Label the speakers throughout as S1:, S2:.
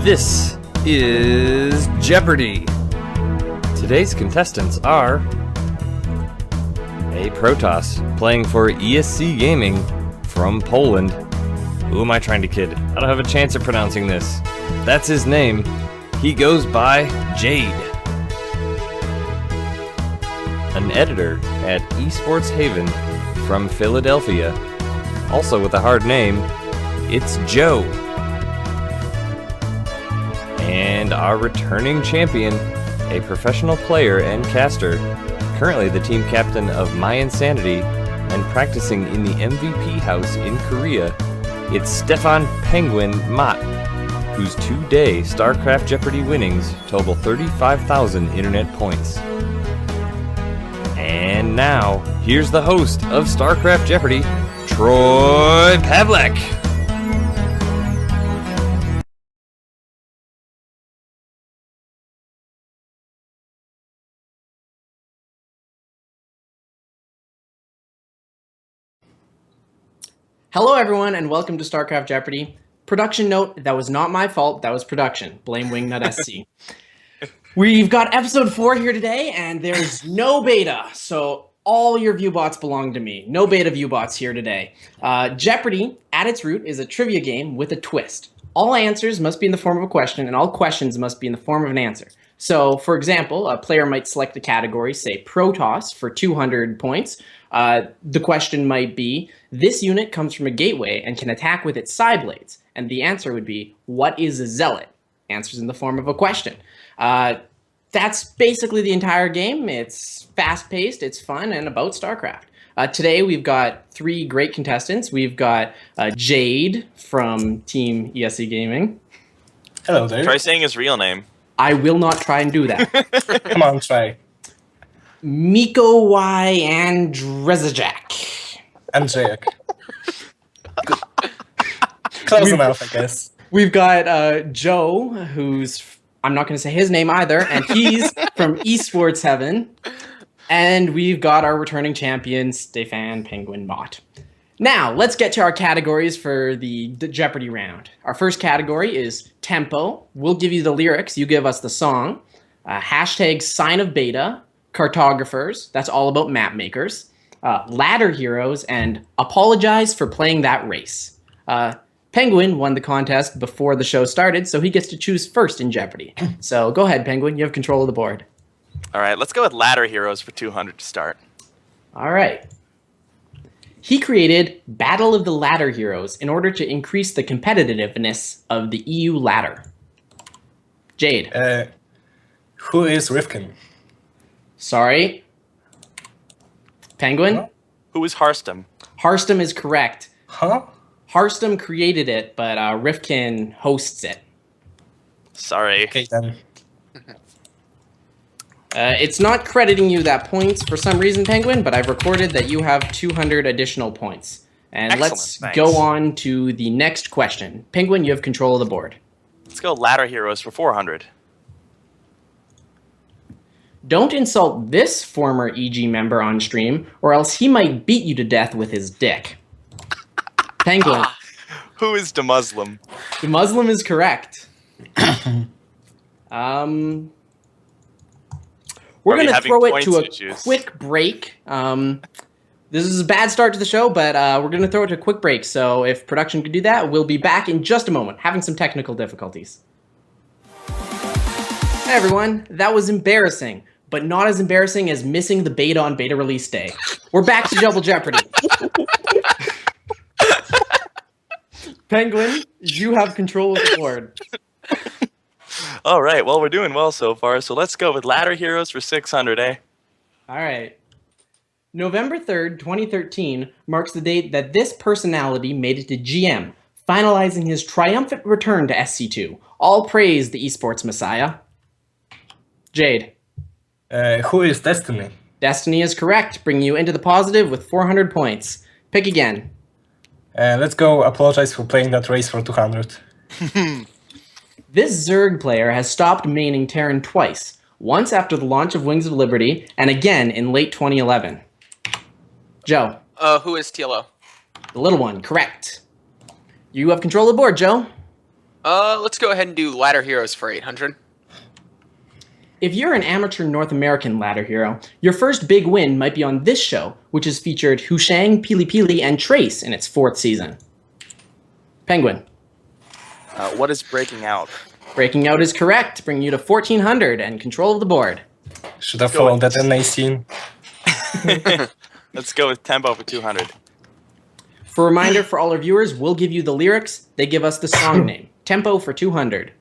S1: This is Jeopardy! Today's contestants are a Protoss playing for ESC Gaming from Poland. Who am I trying to kid? I don't have a chance at pronouncing this. That's his name. He goes by Jade. An editor at Esports Haven from Philadelphia. Also with a hard name, it's Joe. And our returning champion, a professional player and caster, currently the team captain of My Insanity and practicing in the MVP house in Korea, it's Stefan PengWin Mott, whose 2-day Starcraft Jeopardy winnings total 35,000 internet points. And now, here's the host of Starcraft Jeopardy, Troy Pavlek.
S2: Hello everyone and welcome to Starcraft Jeopardy. Production note, that was not my fault, that was production. Blame Wingnut.sc. We've got episode 4 here today and there's no beta, so all your viewbots belong to me. No beta viewbots here today. Jeopardy, at its root, is a trivia game with a twist. All answers must be in the form of a question and all questions must be in the form of an answer. So, for example, a player might select a category, say Protoss, for 200 points. The question might be, this unit comes from a gateway and can attack with its side blades. And the answer would be, what is a zealot? Answers in the form of a question. That's basically the entire game. It's fast-paced, it's fun, and about StarCraft. Today we've got 3 great contestants. We've got Jade from Team ESC Gaming.
S3: Hello there.
S4: Try saying his real name.
S2: I will not try and do that.
S3: Come on, try.
S2: Miko Y. Andrzejak.
S3: Andrzejak. Close enough, I guess.
S2: We've got Joe, who's, I'm not going to say his name either, and he's from Esports Heaven. And we've got our returning champion, Stefan PengWin Mott. Now, let's get to our categories for the Jeopardy round. Our first category is tempo. We'll give you the lyrics, you give us the song. Hashtag sign of beta. Cartographers, that's all about map makers. Ladder heroes, and apologize for playing that race. PengWin won the contest before the show started, so he gets to choose first in Jeopardy. So go ahead, PengWin, you have control of the board.
S4: All right, let's go with ladder heroes for 200 to start.
S2: All right. He created Battle of the Ladder Heroes in order to increase the competitiveness of the EU ladder. Jade.
S3: Who is Rifkin?
S2: Sorry. PengWin?
S4: Who is Harstem?
S2: Harstem is correct.
S3: Huh?
S2: Harstem created it, but Rifkin hosts it.
S4: Sorry.
S3: Okay, then.
S2: It's not crediting you that points for some reason, PengWin, but I've recorded that you have 200 additional points. And
S4: Excellent,
S2: let's
S4: thanks.
S2: go on to the next question. PengWin, you have control of the board.
S4: Let's go ladder heroes for 400.
S2: Don't insult this former EG member on stream, or else he might beat you to death with his dick. PengWin.
S4: Who is the Muslim?
S2: The Muslim is correct. We're going to throw it to a quick break. This is a bad start to the show, but we're going to throw it to a quick break. So if production could do that, we'll be back in just a moment, having some technical difficulties. Hey everyone, that was embarrassing, but not as embarrassing as missing the beta on beta release day. We're back to Double Jeopardy. PengWin, you have control of the board.
S4: All right, well, we're doing well so far, so let's go with ladder heroes for 600, eh?
S2: All right. November 3rd, 2013 marks the date that this personality made it to GM, finalizing his triumphant return to SC2. All praise the esports messiah. Jade.
S3: Who is Destiny?
S2: Destiny is correct, bringing you into the positive with 400 points. Pick again.
S3: Let's go apologize for playing that race for 200.
S2: This Zerg player has stopped maining Terran twice, once after the launch of Wings of Liberty, and again in late 2011. Joe.
S5: Who is TLO?
S2: The little one, correct. You have control of the board, Joe.
S5: Let's go ahead and do Ladder Heroes for 800.
S2: If you're an amateur North American ladder hero, your first big win might be on this show, which has featured Hushang, Pili Pili, and Trace in its 4th season. PengWin.
S4: What is breaking out?
S2: Breaking out is correct, bringing you to 1400 and control of the board.
S3: Should have followed that NA scene.
S4: Let's go with tempo for 200.
S2: For a reminder for all our viewers, we'll give you the lyrics, they give us the song name. Tempo for 200.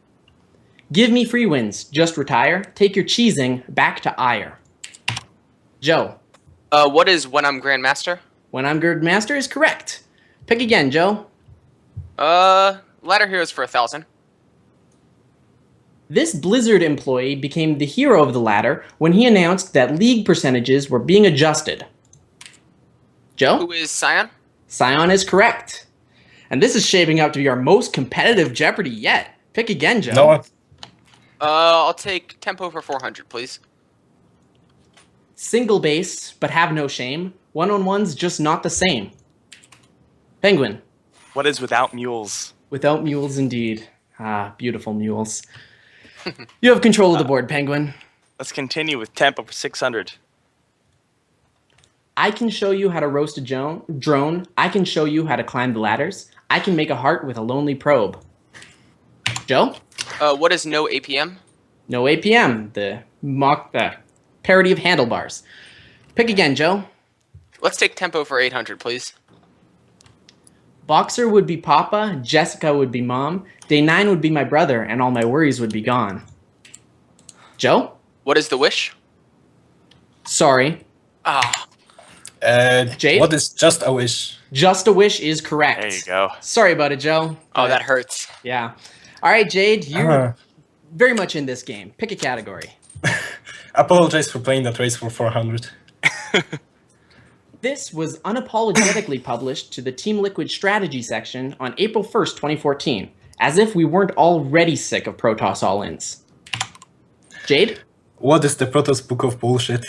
S2: Give me free wins, just retire. Take your cheesing back to ire. Joe.
S5: What is When I'm Grandmaster?
S2: When I'm Grandmaster is correct. Pick again, Joe.
S5: Ladder Heroes for 1,000.
S2: This Blizzard employee became the hero of the ladder when he announced that league percentages were being adjusted. Joe?
S5: Who is Scion?
S2: Scion is correct. And this is shaping up to be our most competitive Jeopardy yet. Pick again, Joe.
S3: No.
S5: I'll take tempo for 400, please.
S2: Single base, but have no shame. One-on-one's just not the same. PengWin.
S4: What is without mules?
S2: Without mules, indeed. Ah, beautiful mules. You have control of the board, PengWin.
S4: Let's continue with tempo for 600.
S2: I can show you how to roast a drone. I can show you how to climb the ladders. I can make a heart with a lonely probe. Joe?
S5: What is No APM?
S2: No APM, the parody of handlebars. Pick again, Joe.
S5: Let's take tempo for 800, please.
S2: Boxer would be Papa, Jessica would be Mom, Day 9 would be my brother, and all my worries would be gone. Joe?
S5: What is The Wish?
S2: Sorry.
S5: Ah.
S2: Jade?
S3: What is Just a Wish?
S2: Just a Wish is correct.
S4: There you go.
S2: Sorry about it, Joe.
S5: Oh, that hurts.
S2: Yeah. All right, Jade, you're very much in this game. Pick a category.
S3: Apologize for playing that race for 400.
S2: This was unapologetically published to the Team Liquid strategy section on April 1st, 2014, as if we weren't already sick of Protoss all-ins. Jade?
S3: What is the Protoss Book of Bullshit?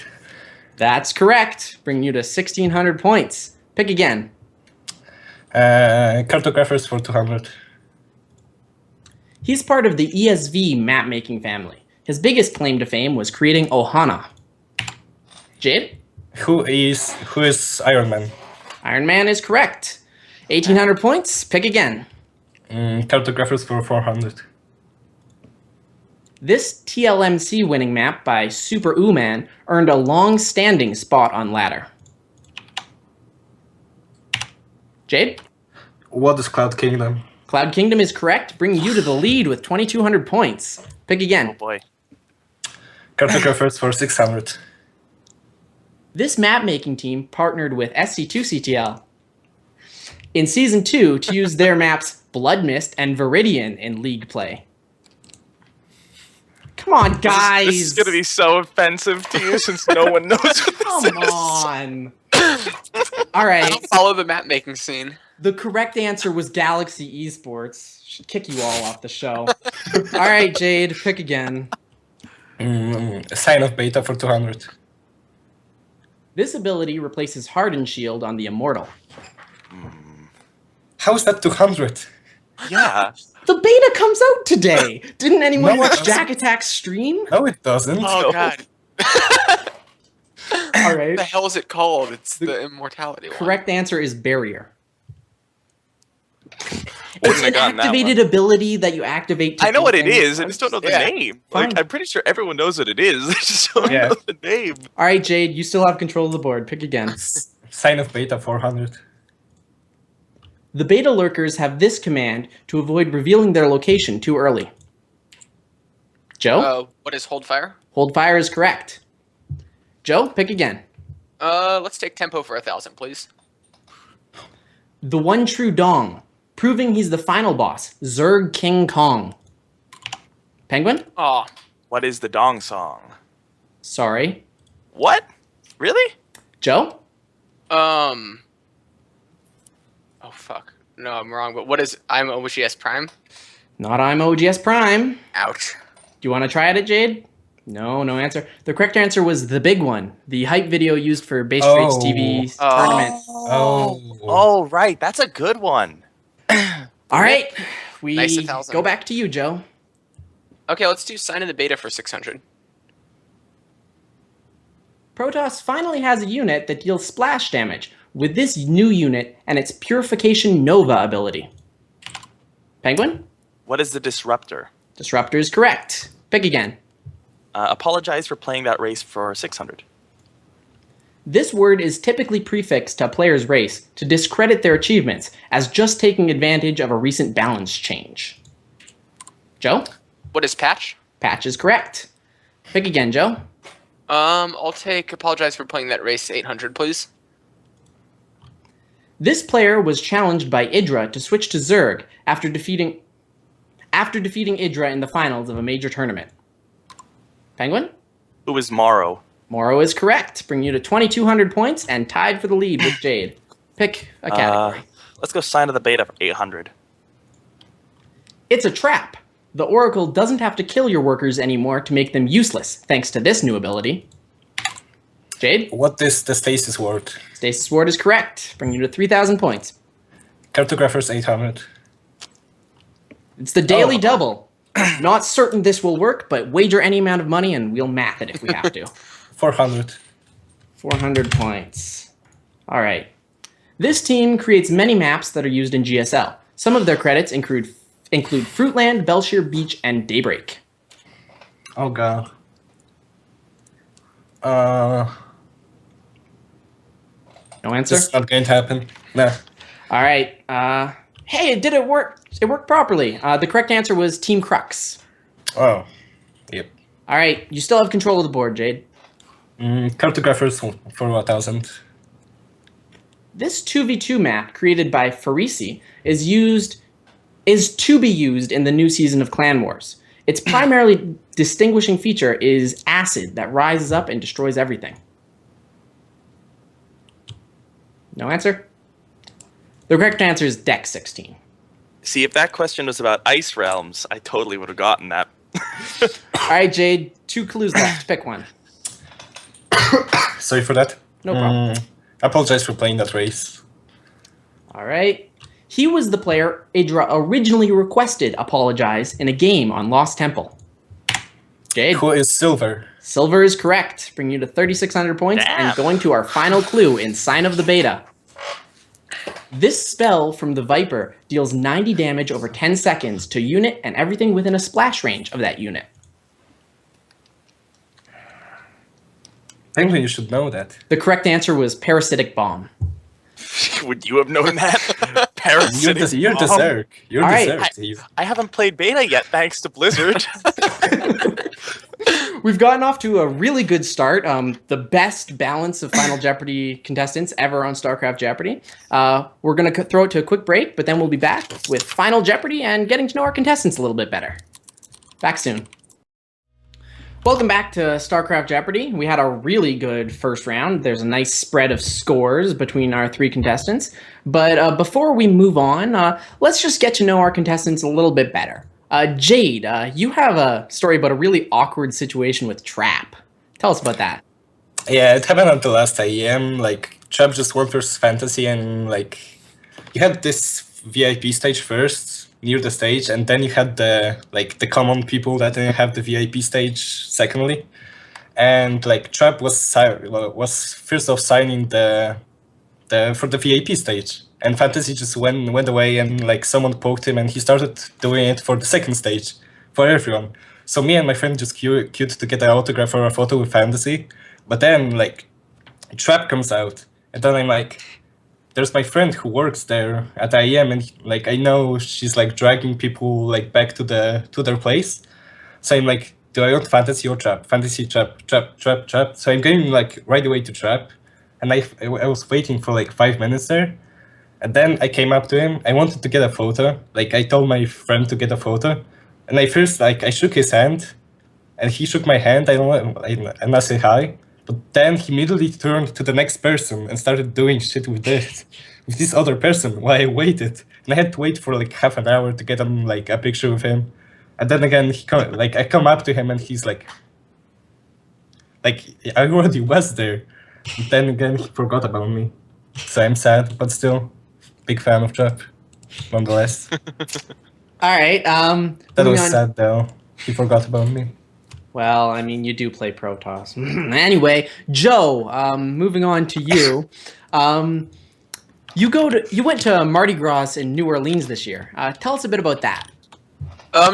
S2: That's correct, bringing you to 1,600 points. Pick again.
S3: Cartographers for 200. He's
S2: part of the ESV map-making family. His biggest claim to fame was creating Ohana. Jade?
S3: Who is Iron Man?
S2: Iron Man is correct. 1,800 points. Pick again.
S3: Cartographers for 400.
S2: This TLMC winning map by Super Ooman earned a long-standing spot on ladder. Jade?
S3: What is Cloud Kingdom?
S2: Cloud Kingdom is correct, bringing you to the lead with 2,200 points. Pick again.
S4: Oh boy.
S3: Cartographers for 600.
S2: This map-making team partnered with SC2CTL in Season 2 to use their maps Blood Mist and Viridian in League play. Come on, guys!
S4: This is going to be so offensive to you since no one knows what this
S2: Come
S4: is.
S2: on! All right.
S5: I don't follow the map making scene.
S2: The correct answer was Galaxy Esports. Should kick you all off the show. All right, Jade, pick again.
S3: Sign of Beta for 200.
S2: This ability replaces Hardened Shield on the Immortal.
S3: How is that 200?
S4: Yeah.
S2: The beta comes out today. Didn't anyone
S3: No,
S2: watch
S3: it doesn't.
S2: Jack Attack's stream?
S3: No, it doesn't.
S5: Oh, God.
S2: All right.
S5: What the hell is it called? It's the immortality one.
S2: Correct answer is Barrier.
S4: Wouldn't
S2: It's
S4: have
S2: an
S4: gotten that
S2: activated ability that you activate to
S4: I know what it
S2: do things.
S4: is. I just don't know the
S5: Yeah.
S4: name.
S2: Fine.
S4: Like, I'm pretty sure everyone knows what it is. I just don't
S3: Yeah.
S4: know the name.
S2: All right, Jade, you still have control of the board. Pick again.
S3: Sign of Beta 400.
S2: The beta lurkers have this command to avoid revealing their location too early. Joe?
S5: What is Hold Fire?
S2: Hold fire is correct. Joe, pick again.
S5: Let's take tempo for 1,000, please.
S2: The one true Dong, proving he's the final boss, Zerg King Kong. PengWin?
S5: Oh,
S4: What is the Dong song?
S2: Sorry.
S4: What? Really?
S2: Joe?
S5: Oh, fuck. No, I'm wrong. But what is I'm OGS Prime?
S2: Not I'm OGS Prime.
S5: Ouch.
S2: Do you want to try it, Jade? No, no answer. The correct answer was the big one, the hype video used for Base Trade's TV tournament.
S3: Oh.
S4: Oh, right. That's a good one.
S2: All right, We
S5: Nice 1,000.
S2: go back to you, Joe.
S5: Okay, let's do Sign of the Beta for 600.
S2: Protoss finally has a unit that deals splash damage with this new unit and its Purification Nova ability. PengWin?
S4: What is the disruptor?
S2: Disruptor is correct. Pick again.
S4: Apologize for playing that race for 600.
S2: This word is typically prefixed to a player's race to discredit their achievements as just taking advantage of a recent balance change. Joe?
S5: What is Patch?
S2: Patch is correct. Pick again, Joe.
S5: I'll take Apologize for playing that race 800, please.
S2: This player was challenged by Idra to switch to Zerg after defeating Idra in the finals of a major tournament. PengWin?
S4: Who is Morrow?
S2: Morrow is correct, bringing you to 2,200 points and tied for the lead with Jade. Pick a category.
S4: Let's go Sign of the Beta for 800.
S2: It's a trap. The Oracle doesn't have to kill your workers anymore to make them useless, thanks to this new ability. Jade?
S3: What is the stasis word?
S2: Stasis Ward is correct, bringing you to 3,000 points.
S3: Cartographers 800.
S2: It's the daily double. Not certain this will work, but wager any amount of money and we'll math it if we have to.
S3: 400.
S2: 400 points. All right. This team creates many maps that are used in GSL. Some of their credits include Fruitland, Belshire Beach, and Daybreak.
S3: Oh god.
S2: No answer?
S3: It's not going to happen. No.
S2: All right. Hey, it work? It worked properly. The correct answer was Team Crux.
S3: Oh. Yep.
S2: All right. You still have control of the board, Jade.
S3: Cartographers for 1,000.
S2: This 2v2 map created by Farisi is to be used in the new season of Clan Wars. Its primarily distinguishing feature is acid that rises up and destroys everything. No answer? The correct answer is Deck 16.
S4: See, if that question was about Ice Realms, I totally would have gotten that.
S2: All right, Jade, 2 clues left. Pick one.
S3: Sorry for that.
S2: No problem.
S3: I apologize for playing that race.
S2: All right. He was the player Idra originally requested apologize in a game on Lost Temple. Jade?
S3: Who is Silver?
S2: Silver is correct, bringing you to 3,600 points and going to our final clue in Sign of the Beta. This spell from the Viper deals 90 damage over 10 seconds to unit and everything within a splash range of that unit.
S3: PengWin, you should know that.
S2: The correct answer was Parasitic Bomb.
S4: Would you have known that? Parasitic
S3: You're the
S4: bomb?
S3: Zerg. You're
S2: All
S3: the
S2: right.
S3: Zerg, Steve.
S4: I haven't played beta yet, thanks to Blizzard.
S2: We've gotten off to a really good start. The best balance of Final Jeopardy contestants ever on Starcraft Jeopardy. We're going to throw it to a quick break, but then we'll be back with Final Jeopardy and getting to know our contestants a little bit better. Back soon. Welcome back to Starcraft Jeopardy. We had a really good first round. There's a nice spread of scores between our 3 contestants. But before we move on, let's just get to know our contestants a little bit better. Jade, you have a story about a really awkward situation with Trap. Tell us about that.
S3: Yeah, it happened at the last IEM. Like, Trap just won versus Fantasy, and like, you had this VIP stage first, near the stage, and then you had the common people that didn't have the VIP stage secondly. And like, Trap was first off signing the for the VIP stage, and Fantasy just went away, and like someone poked him, and he started doing it for the second stage for everyone. So me and my friend just queued to get an autograph or a photo with Fantasy, but then like Trap comes out, and then I'm like, there's my friend who works there at IEM, and like I know she's like dragging people like back to their place. So I'm like, do I want Fantasy or Trap? Fantasy, Trap. So I'm going like right away to Trap, and I was waiting for like 5 minutes there, and then I came up to him. I wanted to get a photo. Like, I told my friend to get a photo, and I shook his hand, and he shook my hand. And I said hi. But then he immediately turned to the next person and started doing shit with this other person while I waited. And I had to wait for like half an hour to get him like a picture with him. And then again, I come up to him and he's like I already was there. And then again, he forgot about me. So I'm sad, but still, big fan of Trap, nonetheless.
S2: All right.
S3: That
S2: Moving
S3: was
S2: on.
S3: sad though. He forgot about me.
S2: Well, I mean, you do play Protoss. Anyway, Joe. Moving on to you. You went to Mardi Gras in New Orleans this year. Tell us a bit about that.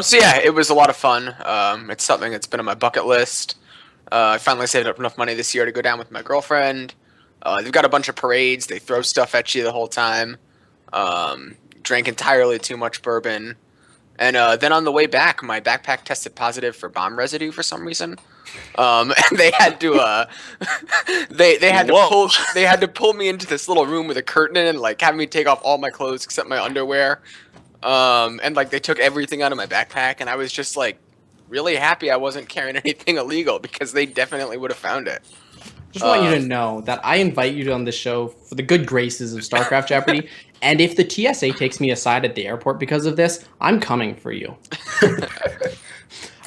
S5: So yeah, it was a lot of fun. It's something that's been on my bucket list. I finally saved up enough money this year to go down with my girlfriend. They've got a bunch of parades. They throw stuff at you the whole time. Drank entirely too much bourbon. And then on the way back, my backpack tested positive for bomb residue for some reason. And they had to they had to pull me into this little room with a curtain in it and like have me take off all my clothes except my underwear. And like they took everything out of my backpack, and I was just like really happy I wasn't carrying anything illegal because they definitely would have found it.
S2: Just want you to know that I invite you on the show for the good graces of Starcraft Jeopardy, and if the TSA takes me aside at the airport because of this, I'm coming for you.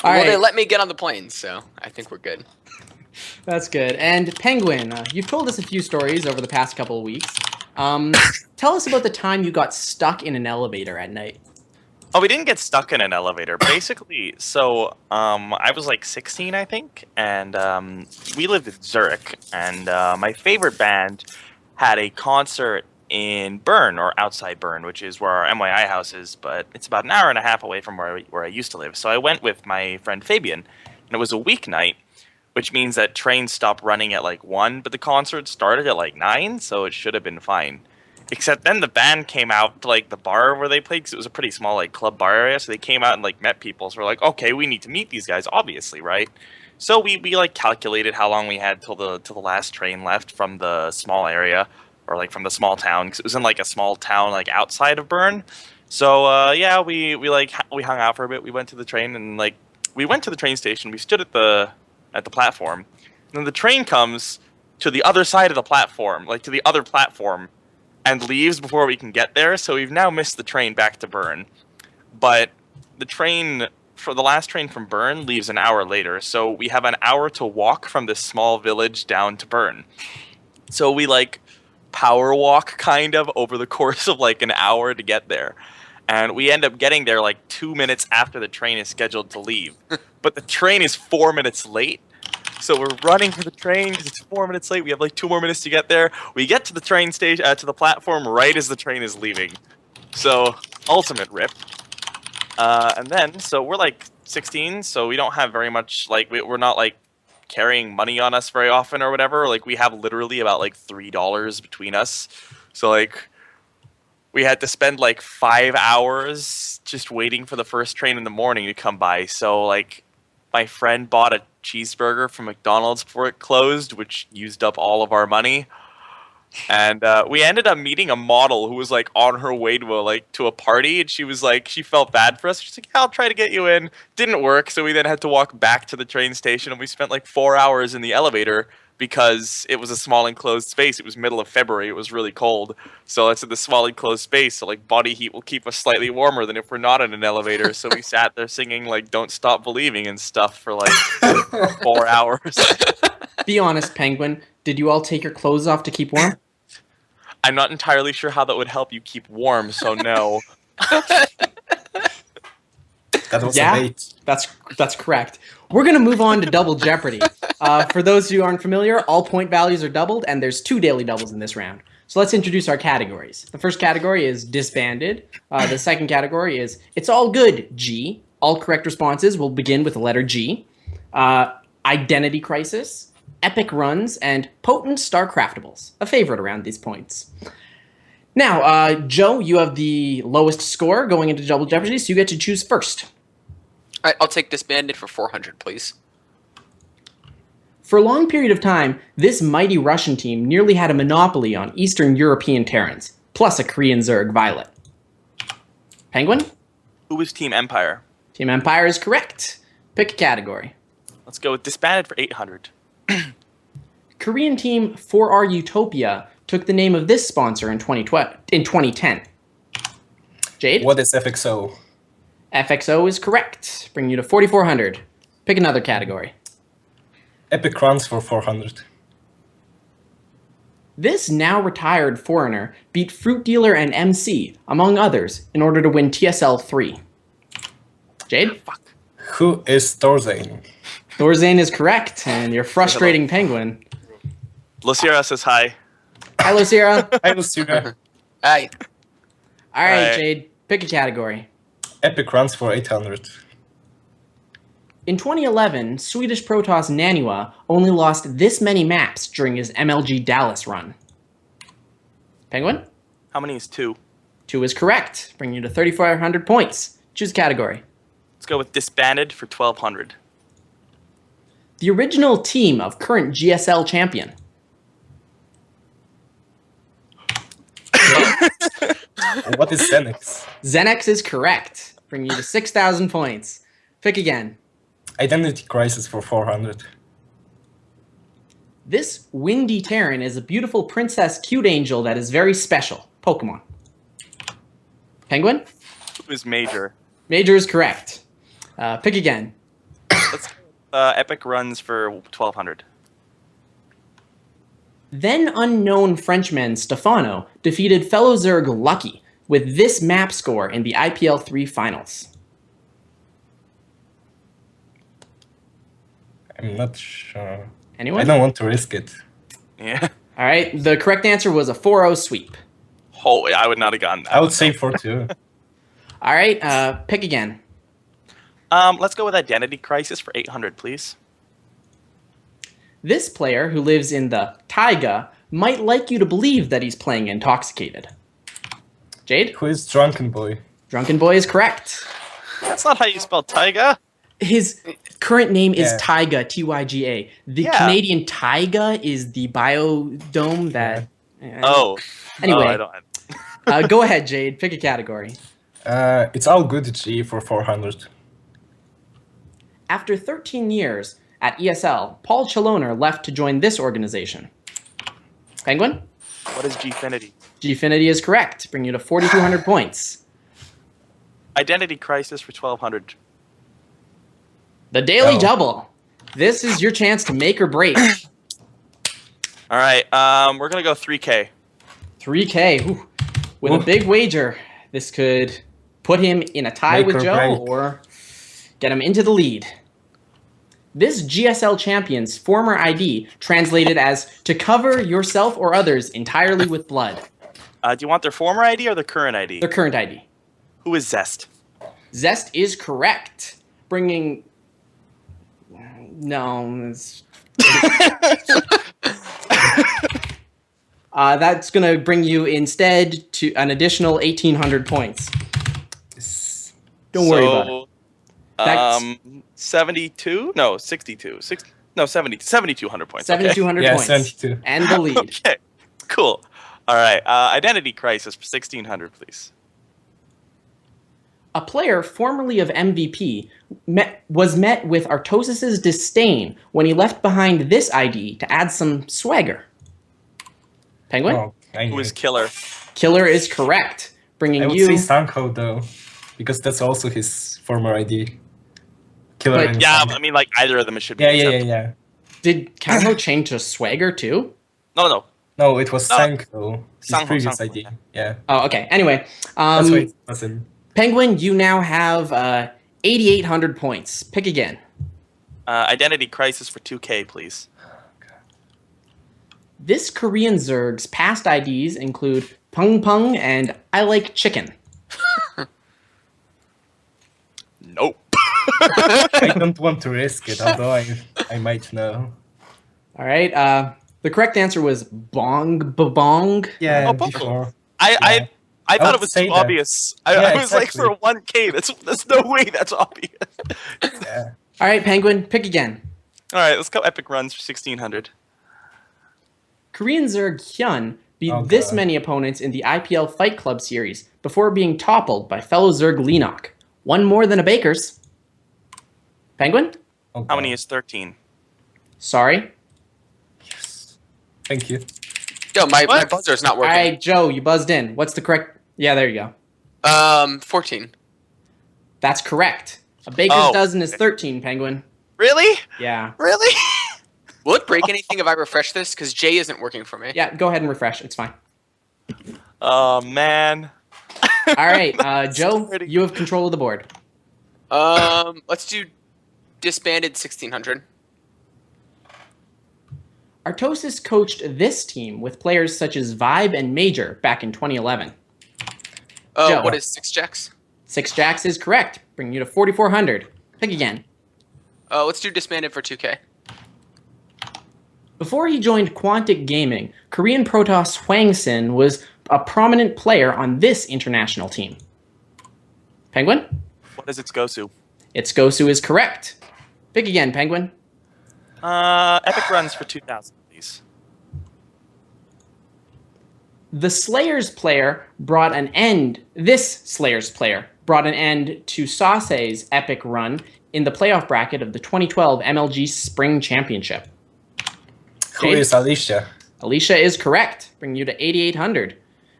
S5: Well, they let me get on the plane, so I think we're good.
S2: That's good. And PengWin, you've told us a few stories over the past couple of weeks. Tell us about the time you got stuck in an elevator at night.
S4: Oh, we didn't get stuck in an elevator. Basically, so I was like 16, I think, and we lived in Zurich, and my favorite band had a concert in Bern, or outside Bern, which is where our MYI house is, but it's about an hour and a half away from where I used to live. So I went with my friend Fabian, and it was a weeknight, which means that trains stopped running at like 1, but the concert started at like 9, so it should have been fine. Except then the band came out to like the bar where they played, because it was a pretty small like club bar area, so they came out and like met people. So we're like, okay, we need to meet these guys, obviously, right? So we like calculated how long we had till the last train left from the small area, or like from the small town, because it was in like a small town like outside of Bern. So yeah, we hung out for a bit. We went to the train, and like we went to the train station. We stood at the platform, and then the train comes to the other side of the platform, like to the other platform, and leaves before we can get there. So we've now missed the train back to Bern. But the train, for the last train from Bern, leaves an hour later. So we have an hour to walk from this small village down to Bern. So we like power walk kind of over the course of like an hour to get there. And we end up getting there like 2 minutes after the train is scheduled to leave. But the train is 4 minutes late. So we're running for the train because it's 4 minutes late. We have like 2 more minutes to get there. We get to the train station, to the platform right as the train is leaving. So ultimate rip. And then, so we're like 16, so we don't have very much, like, we're not like carrying money on us very often or whatever. Like we have literally about like $3 between us. So like we had to spend like 5 hours just waiting for the first train in the morning to come by. So like my friend bought a cheeseburger from McDonald's before it closed, which used up all of our money. And we ended up meeting a model who was like on her way to a party, and she was like, she felt bad for us. She's like, yeah, I'll try to get you in. Didn't work, so we then had to walk back to the train station, and we spent like 4 hours in the elevator because it was a small enclosed space. It was middle of February. It was really cold. So it's in the small enclosed space. So like body heat will keep us slightly warmer than if we're not in an elevator. So we sat there singing like Don't Stop Believing and stuff for like 4 hours.
S2: Be honest, PengWin. Did you all take your clothes off to keep warm?
S4: I'm not entirely sure how that would help you keep warm, so no.
S3: That was a
S2: Yeah,
S3: bait.
S2: that's correct. We're going to move on to Double Jeopardy. For those who aren't familiar, all point values are doubled, and there's 2 daily doubles in this round. So let's introduce our categories. The first category is disbanded. The second category is it's all good, G. All correct responses will begin with the letter G. Identity crisis, epic runs, and potent Starcraftables, a favorite around these points. Now, Joe, you have the lowest score going into Double Jeopardy, so you get to choose first.
S5: All right, I'll take disbanded for 400, please.
S2: For a long period of time, this mighty Russian team nearly had a monopoly on Eastern European Terrans, plus a Korean Zerg Violet. PengWin?
S4: Who was Team Empire?
S2: Team Empire is correct. Pick a category.
S4: Let's go with disbanded for 800.
S2: Korean team 4R Utopia took the name of this sponsor in 2010. Jade?
S3: What is FXO?
S2: FXO is correct, bringing you to 4,400. Pick another category.
S3: Epic runs for 400.
S2: This now retired foreigner beat Fruit Dealer and MC, among others, in order to win TSL 3. Jade?
S3: Who is Thorzane?
S2: Thorzane is correct, and your frustrating penguin.
S4: Lucira says hi.
S2: Hi, Lucira.
S3: I was super
S5: Hey.
S2: All right,
S4: Alright.
S2: Jade, pick a category.
S3: epic runs for 800.
S2: In 2011, Swedish Protoss Nanua only lost this many maps during his MLG Dallas run. Penguin?
S4: How many is 2?
S2: 2 is correct, bringing you to 3,400 points. Choose a category.
S4: Let's go with disbanded for 1200.
S2: The original team of current GSL champion.
S3: What is Xenix?
S2: Xenex is correct, bringing you to 6,000 points. Pick again.
S3: Identity Crisis for 400.
S2: This Windy Terran is a beautiful princess cute angel that is very special. Pokemon. Penguin?
S4: Who is major?
S2: Major is correct. Pick again.
S4: Let's epic runs for 1200.
S2: Then unknown Frenchman Stefano defeated fellow Zerg Lucky with this map score in the IPL 3 finals.
S3: I'm not sure.
S2: Anyone?
S3: I don't want to risk it.
S4: Yeah.
S2: All right, the correct answer was a 4-0 sweep.
S4: Holy, I would not have gotten that.
S3: I would say 4-2.
S2: All right, pick again.
S4: Let's go with Identity Crisis for 800, please.
S2: This player, who lives in the taiga, might like you to believe that he's playing intoxicated. Jade?
S3: Who is Drunken Boy?
S2: Drunken Boy is correct.
S4: That's not how you spell taiga.
S2: His current name is
S3: Yeah.
S2: Taiga, Tyga. The
S4: Yeah.
S2: Canadian taiga is the biodome that...
S4: Oh.
S2: Anyway,
S4: Oh, I don't.
S2: go ahead, Jade. Pick a category.
S3: It's all good G for 400.
S2: After 13 years at ESL, Paul Chaloner left to join this organization. Penguin?
S4: What is Gfinity?
S2: Gfinity is correct, bringing you to 4,200 points.
S4: Identity Crisis for 1200.
S2: The Daily
S3: Oh.
S2: Double. This is your chance to make or break.
S4: All right, we're gonna go 3K.
S2: 3K. Whew. With a
S3: Ooh.
S2: big wager, this could put him in a tie
S3: Make
S2: with
S3: or
S2: Joe
S3: break.
S2: or get him into the lead. This GSL champion's former ID translated as to cover yourself or others entirely with blood.
S4: Do you want their former ID or their current ID?
S2: Their current ID.
S4: Who is Zest?
S2: Zest is correct, bringing... No, it's... that's going to bring you instead to an additional 1,800 points. Don't worry about it. That's-
S4: 72? No, 62. 7,200 points.
S2: 7,200
S3: Yeah,
S2: points.
S3: 72.
S2: And the lead.
S4: Okay, cool. All right, Identity Crisis for 1,600, please.
S2: A player formerly of MVP was met with Artosis' disdain when he left behind this ID to add some swagger. Penguin?
S3: Oh, I
S4: Who
S3: knew
S4: is
S3: it.
S4: Killer?
S2: Killer is correct, bringing
S3: I would
S2: you...
S3: say Sanko though, because that's also his former ID. Killer.
S2: But-
S3: and
S4: Yeah,
S3: Sanko.
S4: I mean, like either of them, it should be.
S3: Yeah, yeah,
S4: acceptable.
S3: yeah.
S2: Did Kanho change to swagger too?
S4: No.
S3: No, it was
S4: No.
S3: Sanko. His
S4: Sanko,
S3: previous
S4: Sanko,
S3: ID. Yeah.
S2: Oh, okay. Anyway,
S3: That's why it wasn't.
S2: Penguin, you now have 8,800 points. Pick again.
S4: Identity Crisis for 2K, please.
S2: This Korean Zerg's past IDs include Pung Pung and I Like Chicken.
S4: Nope.
S3: I don't want to risk it, although I might know.
S2: All right. The correct answer was Bong Babong.
S3: Yeah,
S4: Oh, Popo.
S3: before.
S4: I thought
S3: would
S4: it was
S3: say
S4: too
S3: that.
S4: obvious. I
S3: Yeah,
S4: was like,
S3: exactly.
S4: for 1K, there's no way that's obvious.
S3: Yeah.
S2: All right, Penguin, pick again.
S4: All right, let's go Epic Runs for 1,600.
S2: Korean Zerg Hyun beat
S3: Oh,
S2: this
S3: God.
S2: many opponents in the IPL Fight Club series before being toppled by fellow Zerg Lenok. One more than a Baker's. Penguin?
S3: Oh,
S4: How many
S3: God.
S4: is 13?
S2: Sorry.
S3: Yes. Thank you.
S5: Yo, my
S4: What?
S5: buzzer's not
S2: All
S5: working.
S2: right, Joe, you buzzed in. What's the correct... Yeah, there you go.
S5: 14.
S2: That's correct. A Baker's
S4: Oh.
S2: dozen is 13, Penguin.
S4: Really?
S2: Yeah.
S4: Really?
S5: Will it break anything if I refresh this? Because J isn't working for me.
S2: Yeah, go ahead and refresh. It's fine.
S4: Oh, man.
S2: All right, Joe,
S4: Already-
S2: you have control of the board.
S5: Let's do disbanded 1600.
S2: Artosis coached this team with players such as Vibe and Major back in 2011. Joe.
S5: What is 6 jacks?
S2: 6 jacks is correct, bringing you to 4,400. Pick again.
S5: Let's do disbanded for 2K.
S2: Before he joined Quantic Gaming, Korean Protoss Hwang-sin was a prominent player on this international team. PengWin?
S4: What is its Gosu?
S2: Its Gosu is correct. Pick again, PengWin.
S4: Epic runs for 2,000, please.
S2: This Slayers player brought an end to Sase's epic run in the playoff bracket of the 2012 MLG Spring Championship.
S3: Who is Alicia?
S2: Alicia is correct, bringing you to 8,800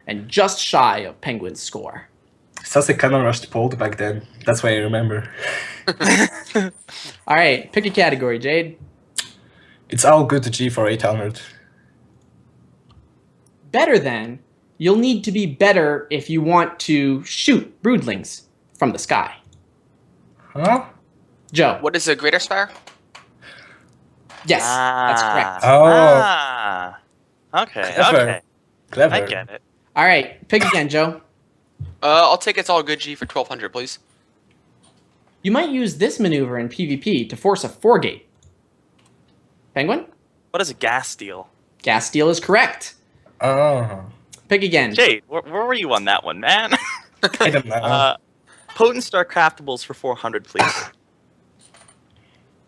S2: and just shy of PengWin's score.
S3: Sase kind of rushed pulled back then. That's why I remember.
S2: All right, pick a category, Jade.
S3: It's all good to G for 800.
S2: Better than, you'll need to be better if you want to shoot broodlings from the sky.
S3: Huh?
S2: Joe.
S5: What is a greater spire?
S2: Yes, that's correct.
S3: Oh.
S4: Okay.
S3: Clever.
S4: Okay.
S3: Clever.
S4: I get it.
S2: All right, pick again, Joe.
S5: I'll take it's all good G for 1200, please.
S2: You might use this maneuver in PvP to force a 4-gate. PengWin?
S4: What is a gas steal?
S2: Gas steal is correct.
S3: Oh.
S2: Pick again.
S4: Jade, where were you on that one, man?
S3: I don't know.
S4: Potent Star Craftables for 400, please.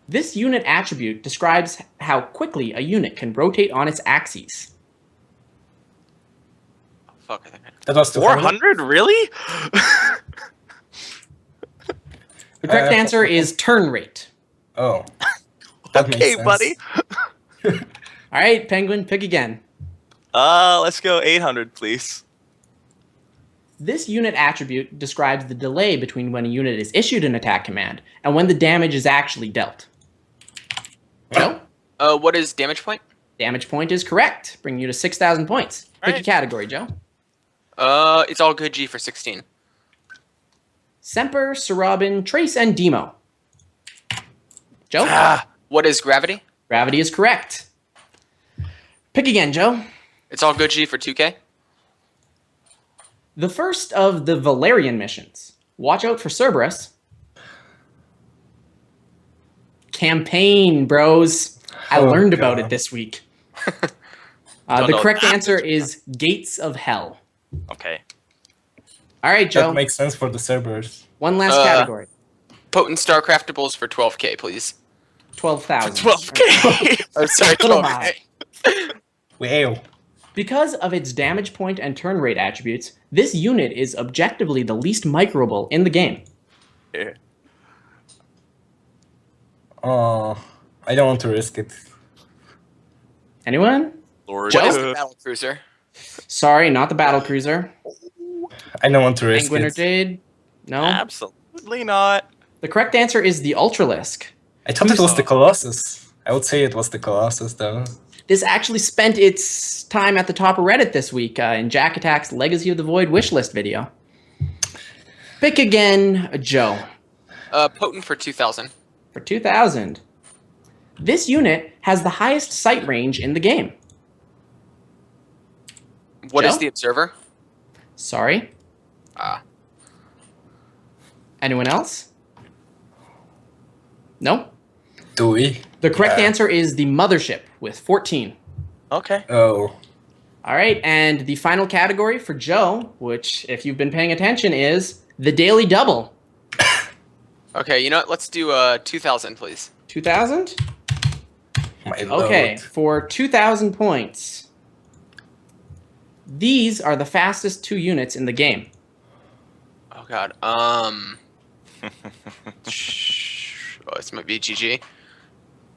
S2: This unit attribute describes how quickly a unit can rotate on its axes.
S5: Oh, fuck, I think I know.
S3: That was
S4: 400? Really?
S2: The correct answer is turn rate.
S3: Oh. That makes
S4: Okay,
S3: sense.
S4: buddy.
S2: All right, PengWin, pick again.
S4: Let's go 800, please.
S2: This unit attribute describes the delay between when a unit is issued an attack command and when the damage is actually dealt. Joe?
S5: What is damage point?
S2: Damage point is correct, bringing you to 6,000 points. Pick a
S4: Right.
S2: category, Joe.
S5: It's all good G for 16.
S2: Semper, Sarabin, Trace, and Demo. Joe?
S5: What is gravity?
S2: Gravity is correct. Pick again, Joe.
S5: It's all good G for 2K.
S2: The first of the Valerian missions. Watch out for Cerberus. Campaign, bros. I
S3: Oh,
S2: learned about
S3: God.
S2: it this week.
S4: Don't
S2: The
S4: know
S2: correct
S4: that.
S2: answer is Gates of Hell.
S4: Okay.
S2: All right, Joe.
S3: That makes sense for the servers.
S2: One last category.
S5: Potent Star Craftables for 12K, please.
S2: 12,000.
S4: 12K.
S5: Oh, sorry,
S2: Little
S5: 12K.
S3: Wow.
S2: Because of its damage point and turn rate attributes, this unit is objectively the least microable in the game.
S4: Yeah.
S3: Oh, I don't want to risk it.
S2: Anyone?
S4: Lord.
S2: Joe?
S5: What is the battle cruiser?
S2: Sorry, not the battle cruiser.
S3: I don't want to risk
S2: PengWin or
S3: it.
S2: Jade? No.
S4: Absolutely not.
S2: The correct answer is the Ultralisk.
S3: I thought it was the Colossus. I would say it was the Colossus, though.
S2: This actually spent its time at the top of Reddit this week in Jack Attack's Legacy of the Void wishlist video. Pick again, Joe.
S5: Potent for 2000.
S2: For 2,000. This unit has the highest sight range in the game.
S5: What is
S2: Joe?
S5: the observer?
S2: Sorry. Anyone else? No?
S3: Do we?
S2: The correct
S3: Yeah.
S2: answer is the Mothership with 14.
S4: Okay.
S3: Oh.
S2: All right, and the final category for Joe, which, if you've been paying attention, is the Daily Double.
S5: Okay, you know what? Let's do 2000, please.
S2: 2,000?
S3: My
S2: Okay,
S3: lord.
S2: for 2,000 points. These are the fastest 2 units in the game.
S5: Oh god. This might be GG.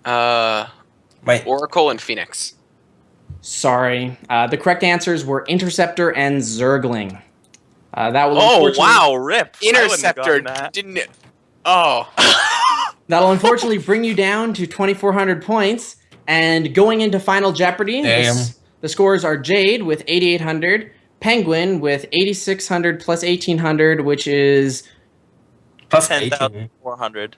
S3: My
S5: Oracle and Phoenix.
S2: Sorry. The correct answers were Interceptor and Zergling. That will
S4: Oh,
S2: unfortunately-
S4: wow, rip. I wouldn't have
S5: Interceptor
S4: gotten that.
S5: didn't it? Oh.
S2: That'll unfortunately bring you down to 2,400 points. And going into Final Jeopardy,
S3: Damn.
S2: the scores are Jade with 8,800, PengWin with 8,600 plus 1,800, which is
S3: Plus 18.
S4: 10,400.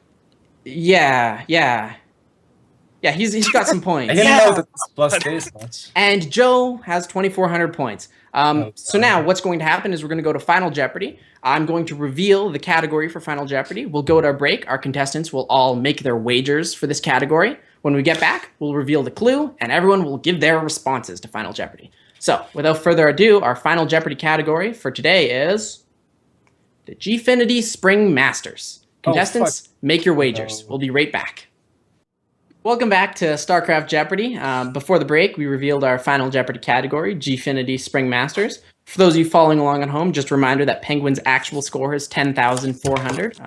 S2: Yeah. Yeah, he's got some points.
S3: I didn't know that it's plus this much.
S2: And Joe has 2,400 points. So
S3: sorry.
S2: now what's going to happen is we're going to go to Final Jeopardy. I'm going to reveal the category for Final Jeopardy. We'll go to our break. Our contestants will all make their wagers for this category. When we get back, we'll reveal the clue, and everyone will give their responses to Final Jeopardy. So without further ado, our Final Jeopardy category for today is the Gfinity Spring Masters. Contestants, make your wagers. We'll be right back. Welcome back to Starcraft Jeopardy. Before the break, we revealed our Final Jeopardy category, Gfinity Spring Masters. For those of you following along at home, just a reminder that PengWin's actual score is 10,400.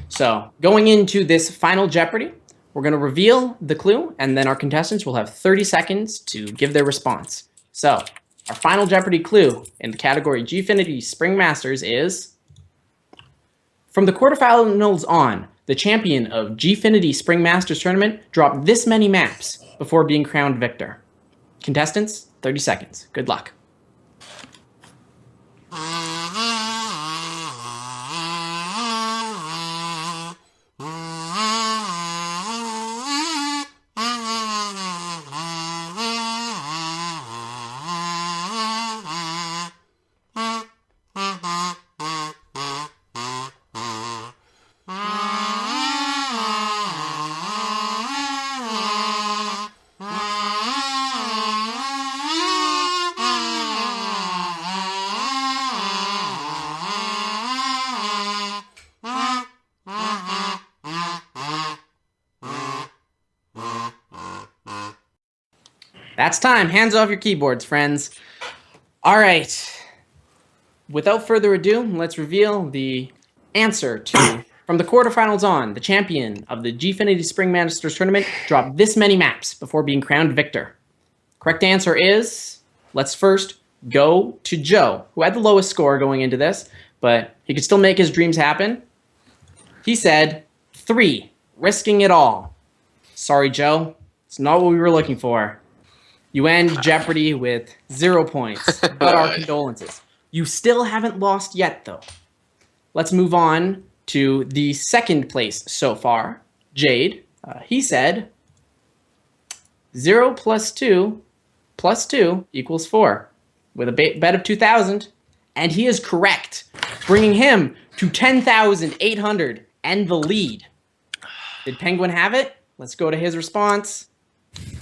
S2: So going into this Final Jeopardy, we're going to reveal the clue, and then our contestants will have 30 seconds to give their response. So our Final Jeopardy clue in the category Gfinity Spring Masters is, from the quarterfinals on, the champion of Gfinity Spring Masters Tournament dropped this many maps before being crowned victor. Contestants, 30 seconds. Good luck. That's time. Hands off your keyboards, friends. All right. Without further ado, let's reveal the answer to, from the quarterfinals on, the champion of the Gfinity Spring Masters Tournament dropped this many maps before being crowned victor. Correct answer is, let's first go to Joe, who had the lowest score going into this, but he could still make his dreams happen. He said 3, risking it all. Sorry, Joe. It's not what we were looking for. You end Jeopardy with 0 points, but our condolences. You still haven't lost yet, though. Let's move on to the second place so far, Jade. He said 0 plus 2 plus 2 equals 4, with a bet of 2,000, and he is correct, bringing him to 10,800 and the lead. Did PengWin have it? Let's go to his response.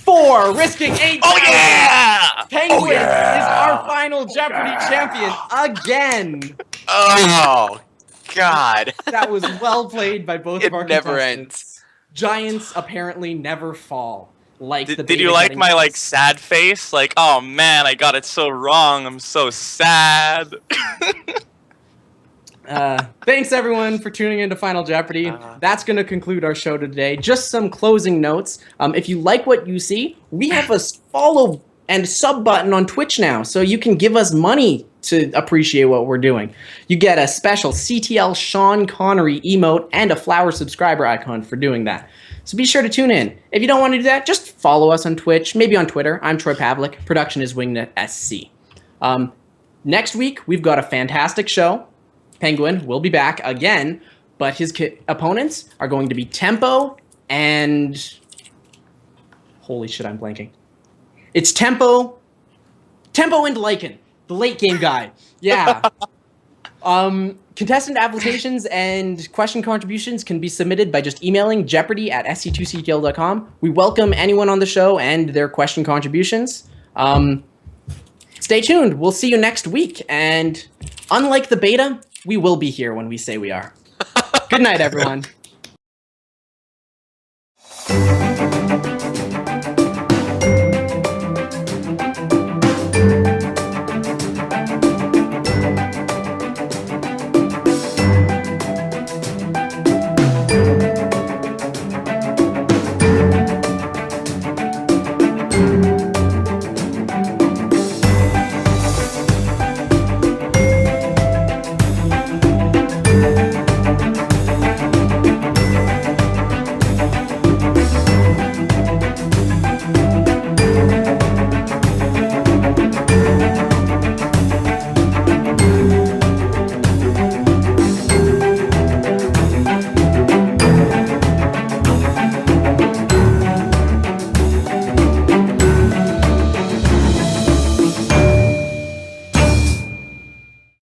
S2: 4, risking 8,000.
S4: Oh yeah!
S2: PengWin is our Final Jeopardy champion again.
S5: Oh, God.
S2: That was well played by both
S5: It
S2: of our
S5: never
S2: contestants. Giants apparently never fall. Like the
S4: Did you like my sad face? Like, oh man, I got it so wrong. I'm so sad.
S2: Thanks everyone for tuning into Final Jeopardy. That's going to conclude our show today. Just some closing notes. If you like what you see, we have a follow and sub button on Twitch now, so you can give us money to appreciate what we're doing. You get a special CTL Sean Connery emote and a flower subscriber icon for doing that. So be sure to tune in. If you don't want to do that, just follow us on Twitch, maybe on Twitter. I'm Troy Pavlek. Production is Wingnut SC. Next week, we've got a fantastic show. PengWin will be back again, but his opponents are going to be Tempo and... Holy shit, I'm blanking. It's Tempo and Lycan, the late game guy. Yeah. Contestant applications and question contributions can be submitted by just emailing jeopardy@sc2ctl.com. We welcome anyone on the show and their question contributions. Stay tuned. We'll see you next week. And unlike the beta, we will be here when we say we are. Good night, everyone.